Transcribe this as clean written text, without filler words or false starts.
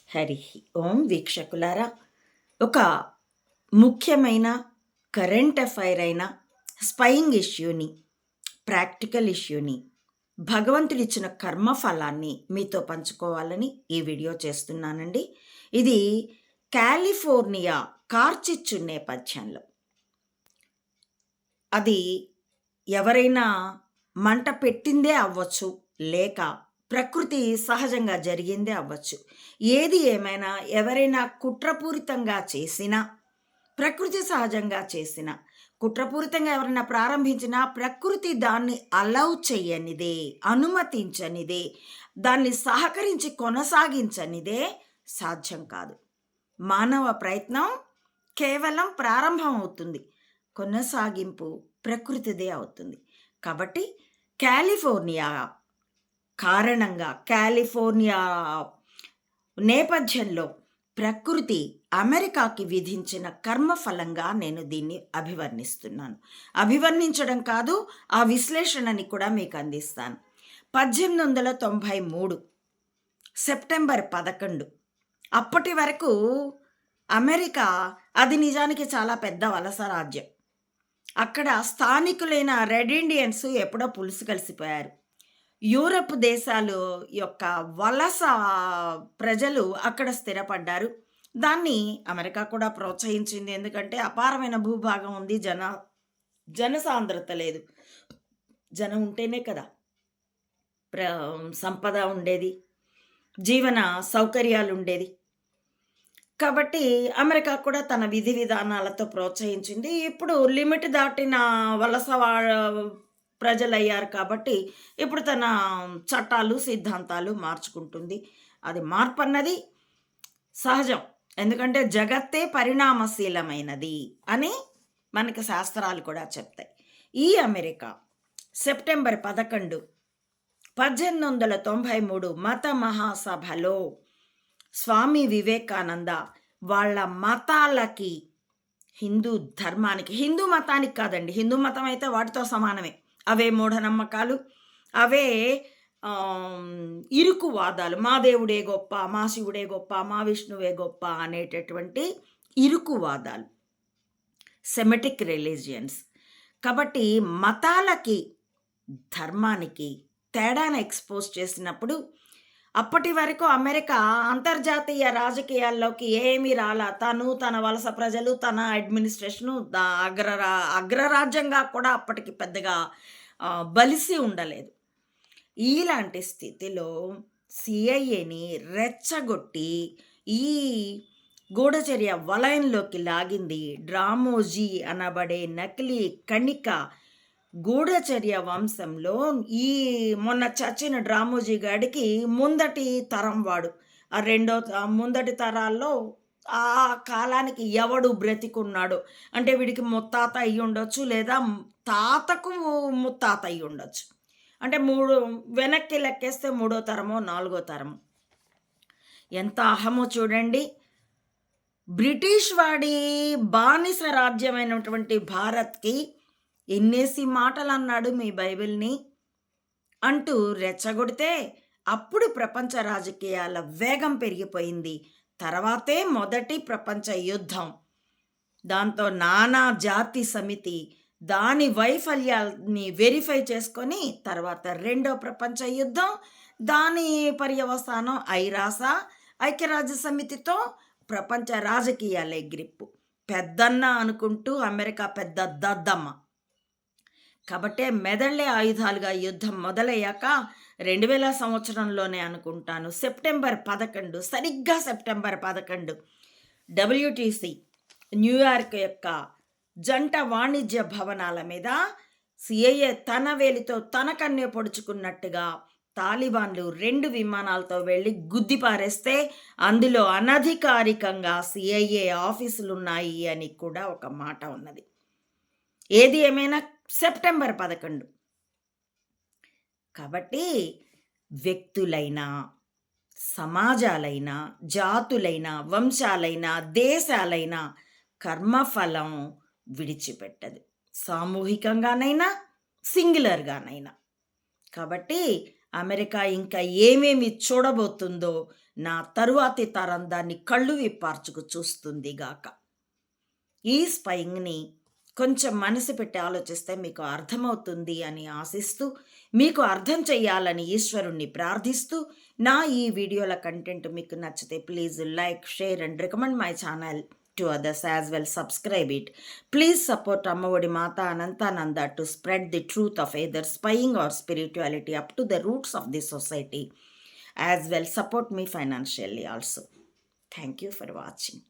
హరి ఓం వీక్షకులారా, ఒక ముఖ్యమైన current affair అయిన స్పయింగ్ ఇష్యూని, ప్రాక్టికల్ ఇష్యూని, భగవంతుడిచ్చిన కర్మఫలాన్ని మీతో పంచుకోవాలని ఈ వీడియో చేస్తున్నానండి. ఇది కాలిఫోర్నియా కార్చిచ్చు నేపథ్యంలో. అది ఎవరైనా మంట పెట్టిందే అవ్వచ్చు, లేక ప్రకృతి సహజంగా జరిగిందే అవ్వచ్చు. ఏది ఏమైనా ఎవరైనా కుట్రపూరితంగా చేసినా, ప్రకృతి సహజంగా చేసిన కుట్రపూరితంగా ఎవరైనా ప్రారంభించినా ప్రకృతి దాన్ని అలౌ చెయ్యనిదే, అనుమతించనిదే, దాన్ని సహకరించి కొనసాగించనిదే సాధ్యం కాదు. మానవ ప్రయత్నం కేవలం ప్రారంభం అవుతుంది, కొనసాగింపు ప్రకృతిదే అవుతుంది. కాబట్టి కాలిఫోర్నియా కారణంగా, కాలిఫోర్నియా నేపథ్యంలో ప్రకృతి అమెరికాకి విధించిన కర్మఫలంగా నేను దీన్ని అభివర్ణిస్తున్నాను. అభివర్ణించడం కాదు, ఆ విశ్లేషణని కూడా మీకు అందిస్తాను. 1893 సెప్టెంబర్ 11, అప్పటి వరకు అమెరికా అది నిజానికి చాలా పెద్ద వలస రాజ్యం. అక్కడ స్థానికులైన రెడ్ ఇండియన్స్ ఎప్పుడో పులుసు కలిసిపోయారు. యూరప్ దేశాలు యొక్క వలస ప్రజలు అక్కడ స్థిరపడ్డారు. దాన్ని అమెరికా కూడా ప్రోత్సహించింది. ఎందుకంటే అపారమైన భూభాగం ఉంది, జనసాంద్రత లేదు. జనం ఉంటేనే కదా సంపద ఉండేది, జీవన సౌకర్యాలు ఉండేది. కాబట్టి అమెరికా కూడా తన విధి విధానాలతో ప్రోత్సహించింది. ఇప్పుడు లిమిట్ దాటిన వలస ప్రజలయ్యారు కాబట్టి ఇప్పుడు తన చట్టాలు, సిద్ధాంతాలు మార్చుకుంటుంది. అది మార్పు అన్నది సహజం, ఎందుకంటే జగత్తే పరిణామశీలమైనది అని మనకి శాస్త్రాలు కూడా చెప్తాయి. ఈ అమెరికా సెప్టెంబర్ 11, 1893 మత మహాసభలో స్వామి వివేకానంద వాళ్ళ మతాలకి, హిందూ ధర్మానికి, హిందూ మతానికి కాదండి, హిందూ మతం అయితే వాటితో సమానమే, అవే మూఢనమ్మకాలు, అవే ఇరుకువాదాలు, మా దేవుడే గొప్ప, మా శివుడే గొప్ప, మా విష్ణువే గొప్ప అనేటటువంటి ఇరుకువాదాలు, సెమెటిక్ రిలీజియన్స్. కాబట్టి మతాలకి, ధర్మానికి తేడాను ఎక్స్పోజ్ చేసినప్పుడు అప్పటి వరకు అమెరికా అంతర్జాతీయ రాజకీయాల్లోకి ఏమీ రాలా. తన వలస ప్రజలు, తన అడ్మినిస్ట్రేషను అగ్రరాజ్యంగా కూడా అప్పటికి పెద్దగా బలిసి ఉండలేదు. ఇలాంటి స్థితిలో సిఐఏని రెచ్చగొట్టి ఈ గూఢచర్య వలయంలోకి లాగింది డ్రామోజీ అనబడే నకిలీ కణిక గూఢచర్య వంశంలో. ఈ మొన్న చచ్చిన డ్రామోజీ గాడికి ముందటి తరం వాడు, ఆ ముందటి తరాల్లో ఆ కాలానికి ఎవడు బ్రతికున్నాడు అంటే వీడికి ముత్తాత అయ్యి ఉండొచ్చు, లేదా తాతకు ముత్తాత అయ్యి ఉండొచ్చు. అంటే వెనక్కి లెక్కేస్తే 3వ తరమో 4వ తరమో. ఎంత అహమో చూడండి. బ్రిటిష్ వాడి బానిస రాజ్యమైనటువంటి భారత్కి ఎన్నేసి మాటలు అన్నాడు మీ బైబిల్ని అంటూ రెచ్చగొడితే అప్పుడు ప్రపంచ రాజకీయాల వేగం పెరిగిపోయింది. తర్వాతే మొదటి ప్రపంచ యుద్ధం, దాంతో నానా జాతి సమితి దాని వైఫల్యాన్ని వెరిఫై చేసుకొని తర్వాత 2వ ప్రపంచ యుద్ధం, దాని పర్యవసానం ఐక్యరాజ్య సమితితో ప్రపంచ రాజకీయాలే గ్రిప్పు. పెద్దన్న అనుకుంటూ అమెరికా పెద్ద దద్దమ్మ. కాబట్టే మెదళ్లే ఆయుధాలుగా యుద్ధం మొదలయ్యాక 2000 సంవత్సరంలోనే అనుకుంటాను, సెప్టెంబర్ 11, సరిగ్గా సెప్టెంబర్ 11 WTC న్యూయార్క్ యొక్క జంట వాణిజ్య భవనాల మీద సిఐఏ తన వేలితో తన కన్నే పొడుచుకున్నట్టుగా తాలిబాన్లు 2 విమానాలతో వెళ్ళి గుద్దిపారేస్తే అందులో అనధికారికంగా సిఐఏ ఆఫీసులున్నాయి అని కూడా ఒక మాట ఉన్నది. ఏది ఏమైనా సెప్టెంబర్ 11. కాబట్టి వ్యక్తులైనా, సమాజాలైనా, జాతులైనా, వంశాలైనా, దేశాలైనా కర్మఫలం విడిచిపెట్టదు, సామూహికంగానైనా సింగులర్గానైనా. కాబట్టి అమెరికా ఇంకా ఏమేమి చూడబోతుందో నా తరువాతి తరం దాన్ని కళ్ళు విప్పార్చుకు చూస్తుంది గాక. ఈ స్పయింగ్‌ని కొంచెం మనసు పెట్టి ఆలోచిస్తే మీకు అర్థమవుతుంది అని ఆశిస్తూ, మీకు అర్థం చేయాలని ఈశ్వరుణ్ణి ప్రార్థిస్తూ, నా ఈ వీడియోల కంటెంట్ మీకు నచ్చితే please like, share and recommend my channel to others as well. Subscribe it. Please support Ammavadi Mata Anantananda to spread the truth of either spying or spirituality up to the roots of the society. As well, support me financially also. Thank you for watching.